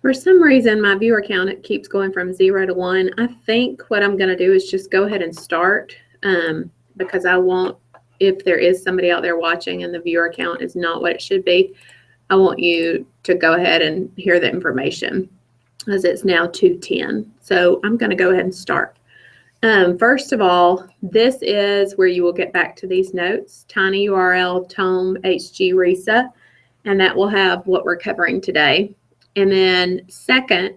For some reason, my viewer count, it keeps going from 0 to 1. I think what I'm going to do is just go ahead and start because I want, if there is somebody out there watching and the viewer count is not what it should be, I want you to go ahead and hear the information as it's now 2:10. So I'm going to go ahead and start. First of all, this is where you will get back to these notes, tiny URL, Tome, HG, RESA, and that will have what we're covering today. And then second,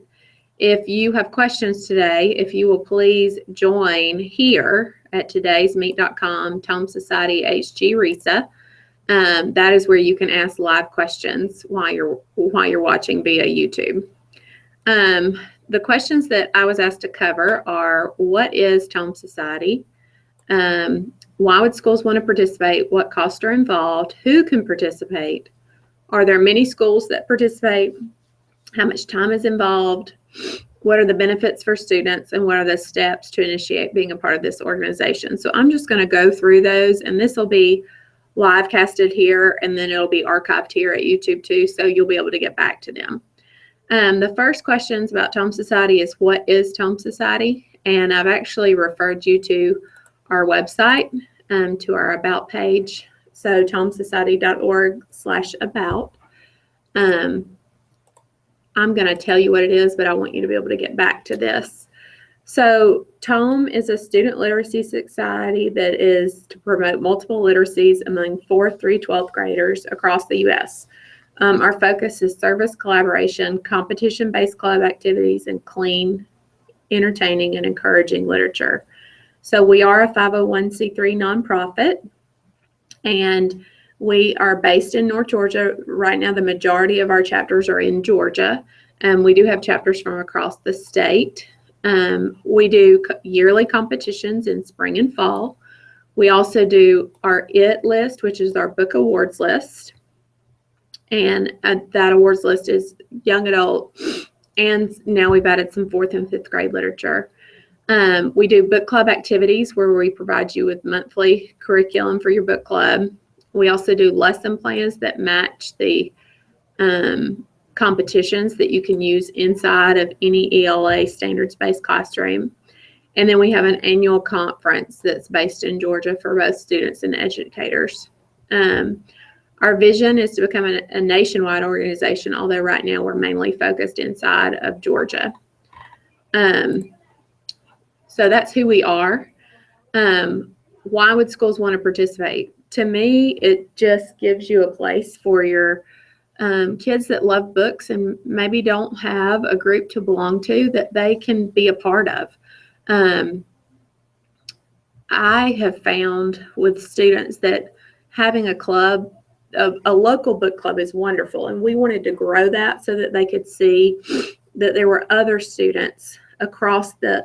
if you have questions today, if you will please join here at todaysmeet.com, Tome Society, HG, RESA. That is where you can ask live questions while you're watching via YouTube. The questions that I was asked to cover are, what is Tome Society? Why would schools want to participate? What costs are involved? Who can participate? Are there many schools that participate? How much time is involved? What are the benefits for students? And what are the steps to initiate being a part of this organization? So I'm just going to go through those, and this will be live casted here, and then it'll be archived here at YouTube too, so you'll be able to get back to them. The first questions about Tome Society is, what is Tome Society? And I've actually referred you to our website, to our About page. So tomesociety.org/about. I'm going to tell you what it is, but I want you to be able to get back to this. So Tome is a student literacy society that is to promote multiple literacies among 4th through 12th graders across the U.S. Our focus is service, collaboration, competition-based club activities, and clean, entertaining, and encouraging literature. So we are a 501c3 nonprofit, and we are based in North Georgia. Right now, the majority of our chapters are in Georgia. We do have chapters from across the state. We do yearly competitions in spring and fall. We also do our IT list, which is our book awards list. And that awards list is young adult, and now we've added some 4th and 5th grade literature. We do book club activities where we provide you with monthly curriculum for your book club. We also do lesson plans that match the competitions that you can use inside of any ELA standards-based classroom. And then we have an annual conference that's based in Georgia for both students and educators. Our vision is to become a nationwide organization, although right now we're mainly focused inside of Georgia. So that's who we are. Why would schools want to participate? To me, it just gives you a place for your kids that love books and maybe don't have a group to belong to that they can be a part of. I have found with students that having a club, a local book club, is wonderful, and we wanted to grow that so that they could see that there were other students across the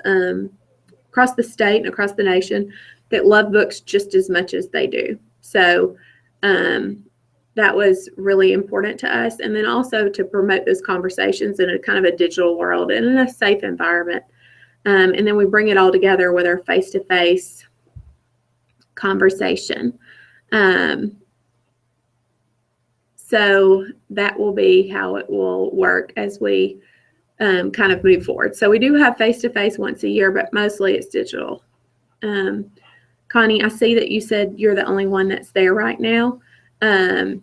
state and across the nation that love books just as much as they do. So that was really important to us, and then also to promote those conversations in a kind of a digital world and in a safe environment. And then we bring it all together with our face-to-face conversation. So that will be how it will work as we kind of move forward. So we do have face-to-face once a year, but mostly it's digital. Connie, I see that you said you're the only one that's there right now. I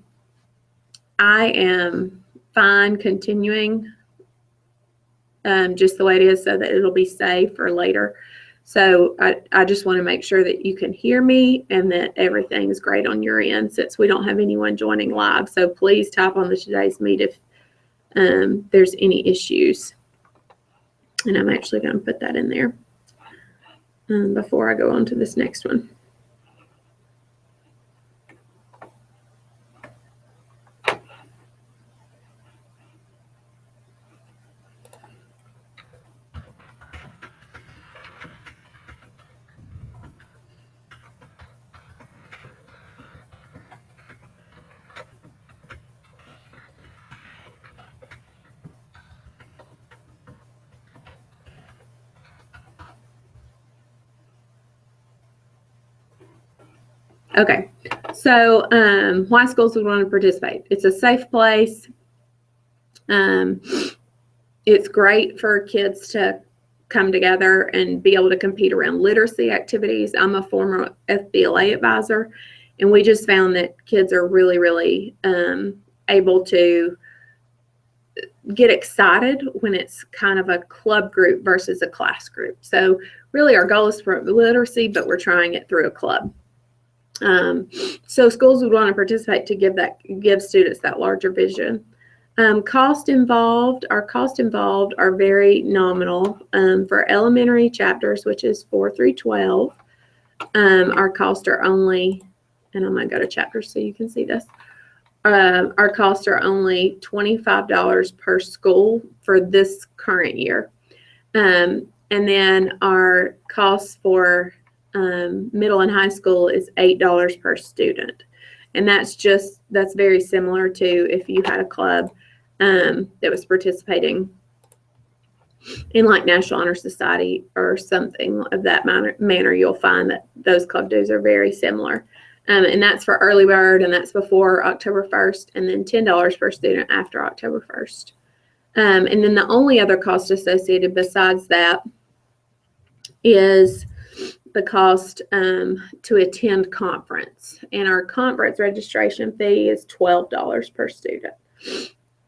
am fine continuing just the way it is so that it'll be safe for later. So I just want to make sure that you can hear me and that everything is great on your end, since we don't have anyone joining live. So please type on the Today's Meet if there's any issues. And I'm actually going to put that in there before I go on to this next one. Okay, so why schools would want to participate. It's a safe place. It's great for kids to come together and be able to compete around literacy activities. I'm a former FBLA advisor, and we just found that kids are really, really able to get excited when it's kind of a club group versus a class group. So really our goal is for literacy, but we're trying it through a club. So schools would want to participate to give students that larger vision. Our costs involved are very nominal. For elementary chapters, which is 4 through 12, our costs are only, and I'm going to go to chapters so you can see this. Our costs are only $25 per school for this current year. And then our costs for middle and high school is $8 per student. And that's very similar to if you had a club that was participating in like National Honor Society or something of that manner, you'll find that those club dues are very similar. And that's for early bird, and that's before October 1st, and then $10 per student after October 1st. And then the only other cost associated besides that is the cost to attend conference. And our conference registration fee is $12 per student.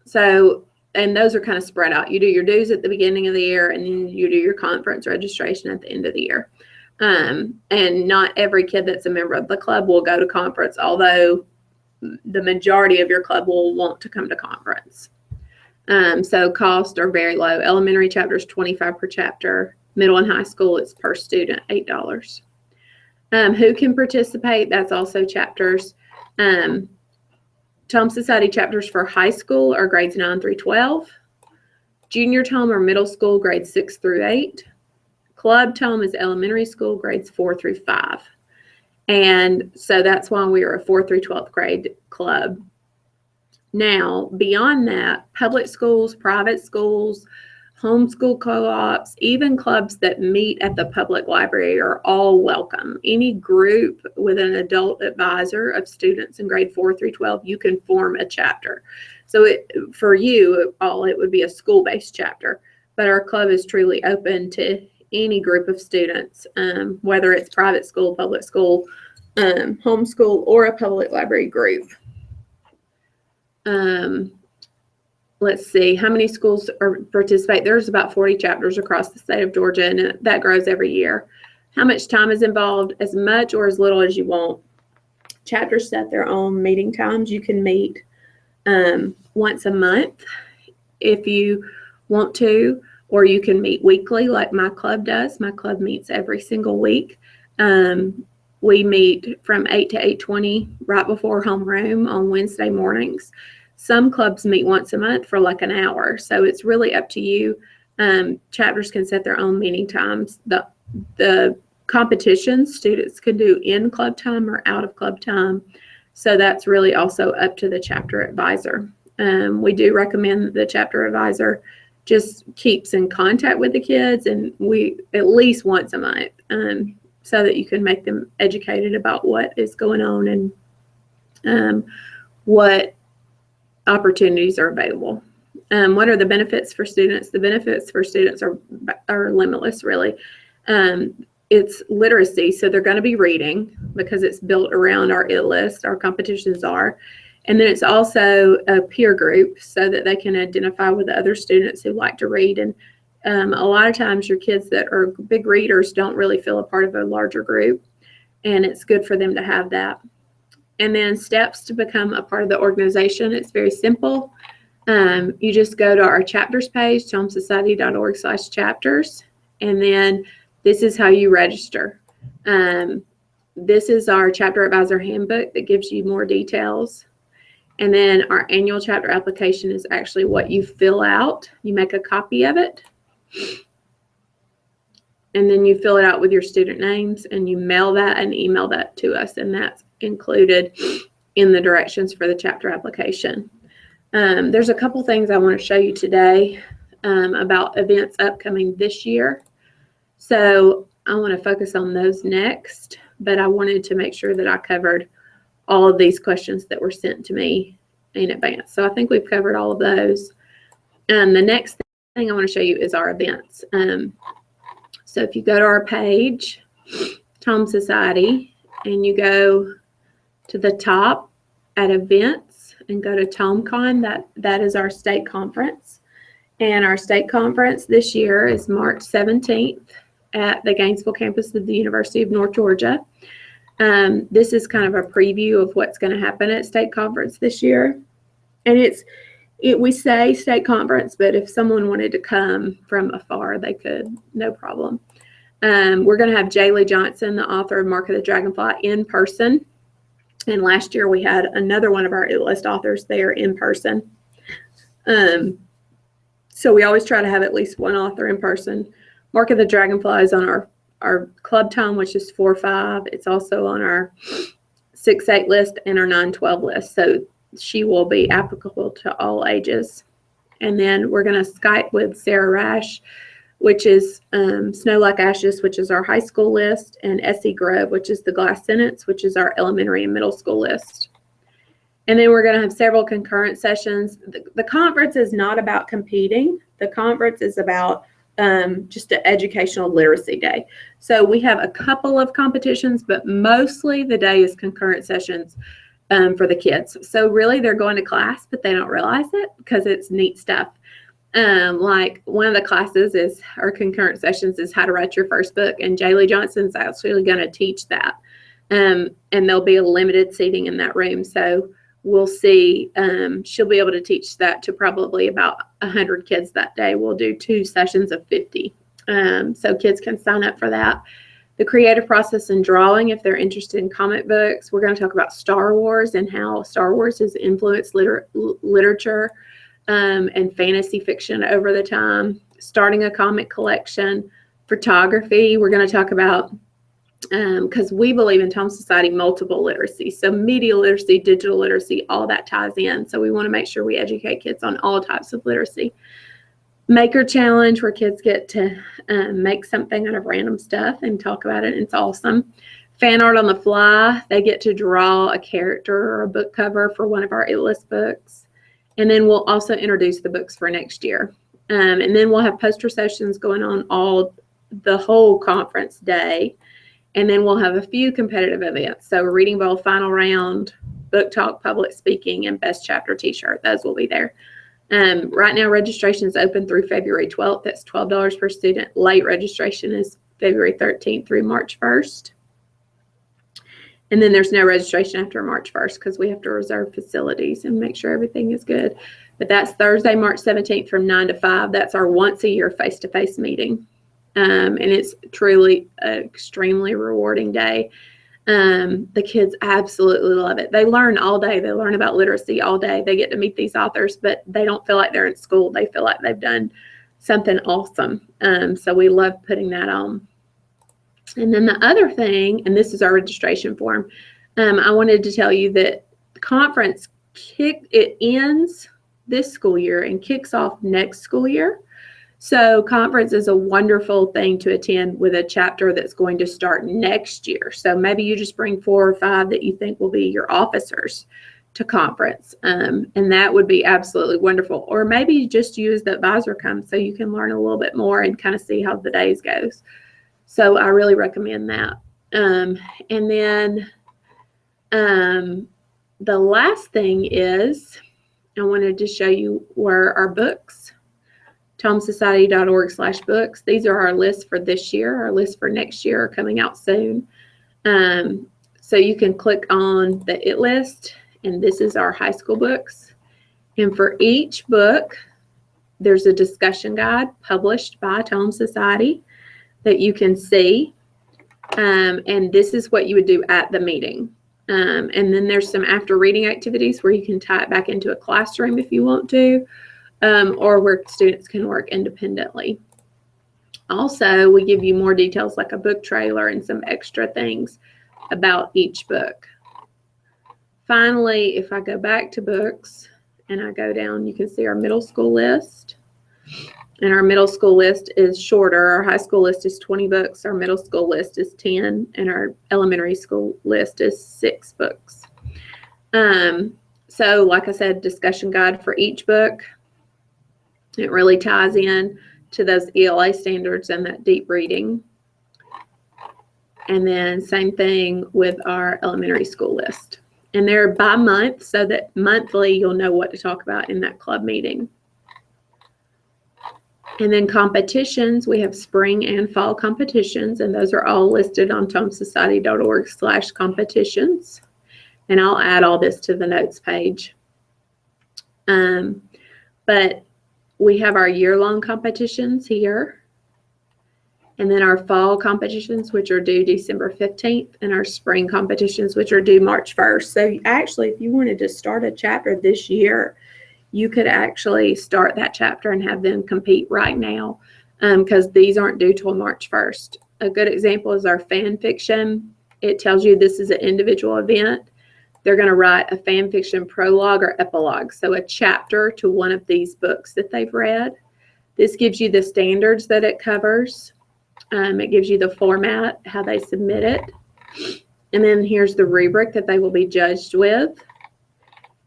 So, and those are kind of spread out. You do your dues at the beginning of the year, and then you do your conference registration at the end of the year. And not every kid that's a member of the club will go to conference, although the majority of your club will want to come to conference. So costs are very low. Elementary chapter is $25 per chapter. Middle and high school, it's per student, $8. Who can participate? That's also chapters. Tome Society chapters for high school are grades 9 through 12. Junior Tome or middle school, grades 6 through 8. Club Tome is elementary school, grades 4 through 5. And so that's why we are a 4th through 12th grade club. Now, beyond that, public schools, private schools, homeschool co-ops, even clubs that meet at the public library are all welcome. Any group with an adult advisor of students in grade 4 through 12, you can form a chapter. So for you all, it would be a school-based chapter, but our club is truly open to any group of students, whether it's private school, public school, homeschool, or a public library group. Let's see, how many schools participate? There's about 40 chapters across the state of Georgia, and that grows every year. How much time is involved? As much or as little as you want. Chapters set their own meeting times. You can meet once a month if you want to, or you can meet weekly like my club does. My club meets every single week. We meet from 8 to 8:20 right before homeroom on Wednesday mornings. Some clubs meet once a month for like an hour, so it's really up to you. Chapters can set their own meeting times. The competitions students can do in club time or out of club time, so that's really also up to the chapter advisor. We do recommend that the chapter advisor just keeps in contact with the kids, and we at least once a month, so that you can make them educated about what is going on and what opportunities are available. What are the benefits for students? The benefits for students are limitless, really. It's literacy, so they're going to be reading because it's built around our IT list, our competitions are. And then it's also a peer group so that they can identify with other students who like to read. And a lot of times your kids that are big readers don't really feel a part of a larger group, and it's good for them to have that. And then steps to become a part of the organization. It's very simple. You just go to our chapters page, tomesociety.org/chapters, and then this is how you register. This is our chapter advisor handbook that gives you more details. And then our annual chapter application is actually what you fill out. You make a copy of it, and then you fill it out with your student names, and you mail that and email that to us, and that's included in the directions for the chapter application. There's a couple things I want to show you today about events upcoming this year. So I want to focus on those next, but I wanted to make sure that I covered all of these questions that were sent to me in advance. So I think we've covered all of those. The next thing I want to show you is our events. So if you go to our page, Tome Society, and you go to the top at events and go to TomeCon, that is our state conference. And our state conference this year is March 17th at the Gainesville campus of the University of North Georgia. This is kind of a preview of what's going to happen at state conference this year. And we say state conference, but if someone wanted to come from afar, they could, no problem. We're going to have Jaylee Johnson, the author of Mark of the Dragonfly, in person. And last year we had another one of our It-List authors there in person. So we always try to have at least one author in person. Mark of the Dragonfly is on our club time, which is 4-5. It's also on our 6-8 list and our 9-12 list. So she will be applicable to all ages. And then we're going to Skype with Sarah Rash, which is Snow Like Ashes, which is our high school list, and Essie Grove, which is the Glass Sentence, which is our elementary and middle school list. And then we're going to have several concurrent sessions. The conference is not about competing. The conference is about just an educational literacy day. So we have a couple of competitions, but mostly the day is concurrent sessions for the kids. So really they're going to class, but they don't realize it because it's neat stuff. Like one of the classes is, our concurrent sessions is how to write your first book, and Jaylee Johnson's actually going to teach that. And there'll be a limited seating in that room. So we'll see, she'll be able to teach that to probably about 100 kids that day. We'll do 2 sessions of 50. So kids can sign up for that. The creative process in drawing, if they're interested in comic books. We're going to talk about Star Wars and how Star Wars has influenced literature and fantasy fiction over the time. Starting a comic collection. Photography, we're going to talk about, because we believe in Tome Society, multiple literacy. So media literacy, digital literacy, all that ties in. So we want to make sure we educate kids on all types of literacy. Maker challenge, where kids get to make something out of random stuff and talk about it. It's awesome. Fan art on the fly, they get to draw a character or a book cover for one of our It-List books. And then we'll also introduce the books for next year. And then we'll have poster sessions going on the whole conference day. And then we'll have a few competitive events. So Reading Bowl final round, book talk, public speaking, and best chapter t-shirt. Those will be there. Right now, registration is open through February 12th. That's $12 per student. Late registration is February 13th through March 1st. And then there's no registration after March 1st because we have to reserve facilities and make sure everything is good. But that's Thursday, March 17th from 9 to 5. That's our once a year face-to-face meeting. And it's truly an extremely rewarding day. The kids absolutely love it. They learn all day. They learn about literacy all day. They get to meet these authors, but they don't feel like they're in school. They feel like they've done something awesome. So we love putting that on. And then the other thing, and this is our registration form, I wanted to tell you that the conference ends this school year and kicks off next school year. So conference is a wonderful thing to attend with a chapter that's going to start next year. So maybe you just bring 4 or 5 that you think will be your officers to conference. And that would be absolutely wonderful. Or maybe you just use the advisor come so you can learn a little bit more and kind of see how the days goes. So I really recommend that. And then the last thing is I wanted to show you where our books, tomesociety.org/books. These are our lists for this year. Our lists for next year are coming out soon. So you can click on the It list, and this is our high school books. And for each book, there's a discussion guide published by Tome Society that you can see. And this is what you would do at the meeting. And then there's some after reading activities where you can tie it back into a classroom if you want to, or where students can work independently. Also, we give you more details like a book trailer and some extra things about each book. Finally, if I go back to books and I go down, you can see our middle school list. And our middle school list is shorter. Our high school list is 20 books. Our middle school list is 10. And our elementary school list is 6 books. So like I said, discussion guide for each book. It really ties in to those ELA standards and that deep reading. And then same thing with our elementary school list. And they're by month, so that monthly you'll know what to talk about in that club meeting. And then competitions, we have spring and fall competitions, and those are all listed on tomesociety.org/competitions. And I'll add all this to the notes page. But we have our year-long competitions here. And then our fall competitions, which are due December 15th, and our spring competitions, which are due March 1st. So actually, if you wanted to start a chapter this year, you could actually start that chapter and have them compete right now, because these aren't due till March 1st. A good example is our fan fiction. It tells you this is an individual event. They're going to write a fan fiction prologue or epilogue, so a chapter to one of these books that they've read. This gives you the standards that it covers. It gives you the format, how they submit it. And then here's the rubric that they will be judged with.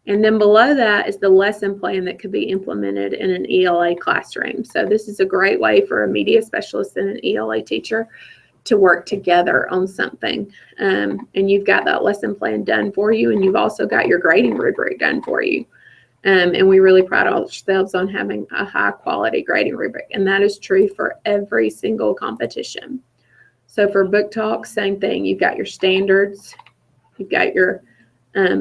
And then below that is the lesson plan that could be implemented in an ELA classroom. So this is a great way for a media specialist and an ELA teacher to work together on something. And you've got that lesson plan done for you, and you've also got your grading rubric done for you. And we really pride ourselves on having a high quality grading rubric, and that is true for every single competition. So for book talk, same thing. You've got your standards, you've got your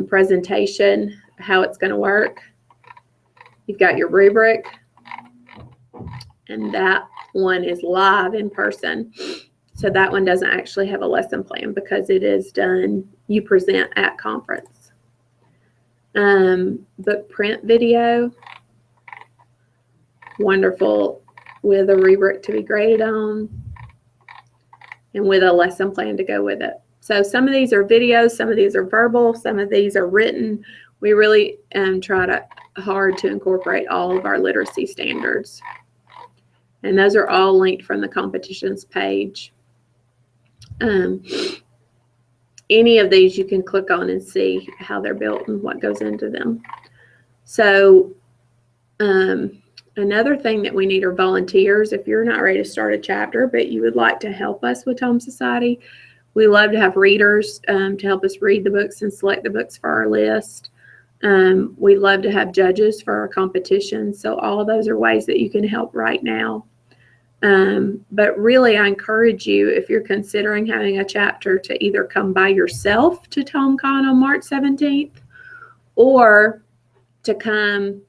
presentation, how it's going to work, you've got your rubric, and that one is live in person. So that one doesn't actually have a lesson plan because it is done, you present at conference. Book print video, wonderful, with a rubric to be graded on and with a lesson plan to go with it. So some of these are videos, some of these are verbal, some of these are written. We really try hard to incorporate all of our literacy standards. And those are all linked from the competitions page. Any of these you can click on and see how they're built and what goes into them. So another thing that we need are volunteers. If you're not ready to start a chapter, but you would like to help us with Tome Society, we love to have readers to help us read the books and select the books for our list. We love to have judges for our competitions. So all of those are ways that you can help right now. But really, I encourage you, if you're considering having a chapter, to either come by yourself to TomeCon on March 17th, or to come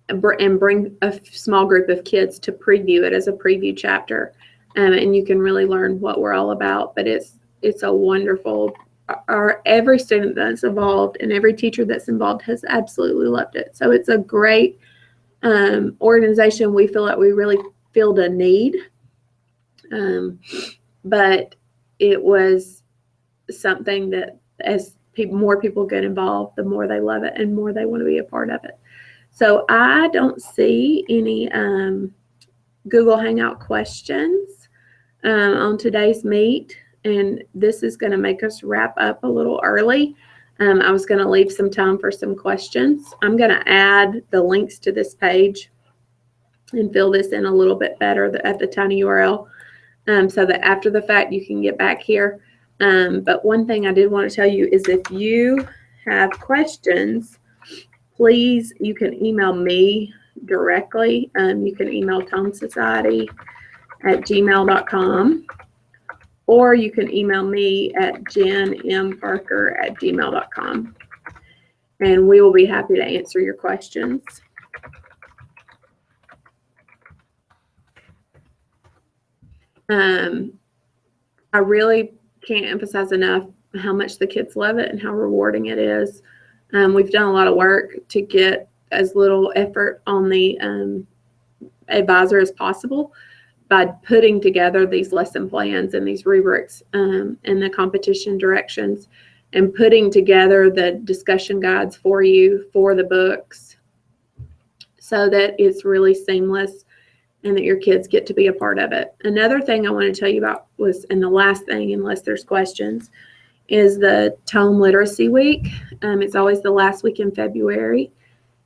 and bring a small group of kids to preview it as a preview chapter. And you can really learn what we're all about. But it's a wonderful, every student that's involved and every teacher that's involved has absolutely loved it. So it's a great organization. We feel like we really filled a need. But it was something that as more people get involved, the more they love it and more they want to be a part of it. So I don't see any Google Hangout questions on today's meet, and this is going to make us wrap up a little early. I was going to leave some time for some questions. I'm going to add the links to this page and fill this in a little bit better at the tiny URL. So that after the fact you can get back here. But one thing I did want to tell you is if you have questions, please, you can email me directly. You can email tomesociety@gmail.com, or you can email me at jenmparker@gmail.com, and we will be happy to answer your questions. I really can't emphasize enough how much the kids love it and how rewarding it is. We've done a lot of work to get as little effort on the advisor as possible by putting together these lesson plans and these rubrics and the competition directions, and putting together the discussion guides for you for the books so that it's really seamless and that your kids get to be a part of it. Another thing I want to tell you about was, and the last thing, unless there's questions, is the Tome Literacy Week. It's always the last week in February.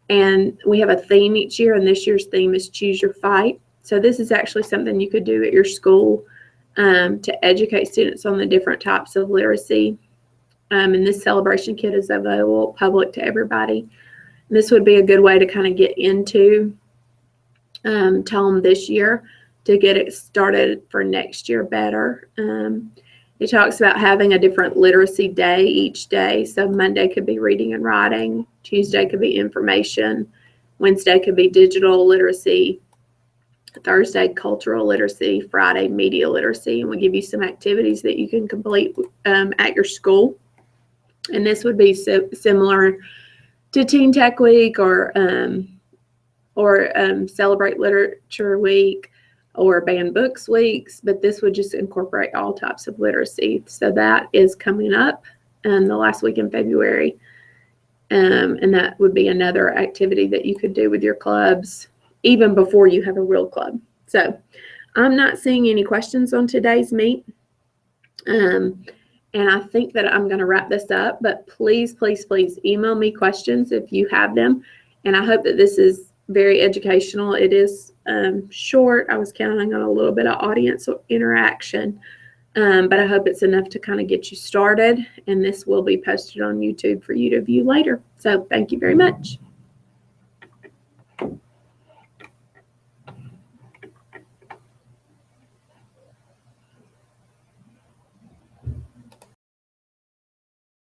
And we have a theme each year, and this year's theme is Choose Your Fight. So this is actually something you could do at your school to educate students on the different types of literacy. And this celebration kit is available public to everybody. And this would be a good way to kind of get into Tome this year to get it started for next year better. It talks about having a different literacy day each day. So Monday could be reading and writing, Tuesday could be information, Wednesday could be digital literacy, Thursday cultural literacy, Friday media literacy, and we'll give you some activities that you can complete at your school. And this would be similar to Teen Tech Week or Celebrate Literature Week or Ban Books Weeks, but this would just incorporate all types of literacy. So that is coming up the last week in February. And that would be another activity that you could do with your clubs even before you have a real club. So I'm not seeing any questions on today's meet. And I think that I'm going to wrap this up, but please, please, please email me questions if you have them. And I hope that this is very educational. It is short. I was counting on a little bit of audience interaction, but I hope it's enough to kind of get you started. And this will be posted on YouTube for you to view later. So thank you very much.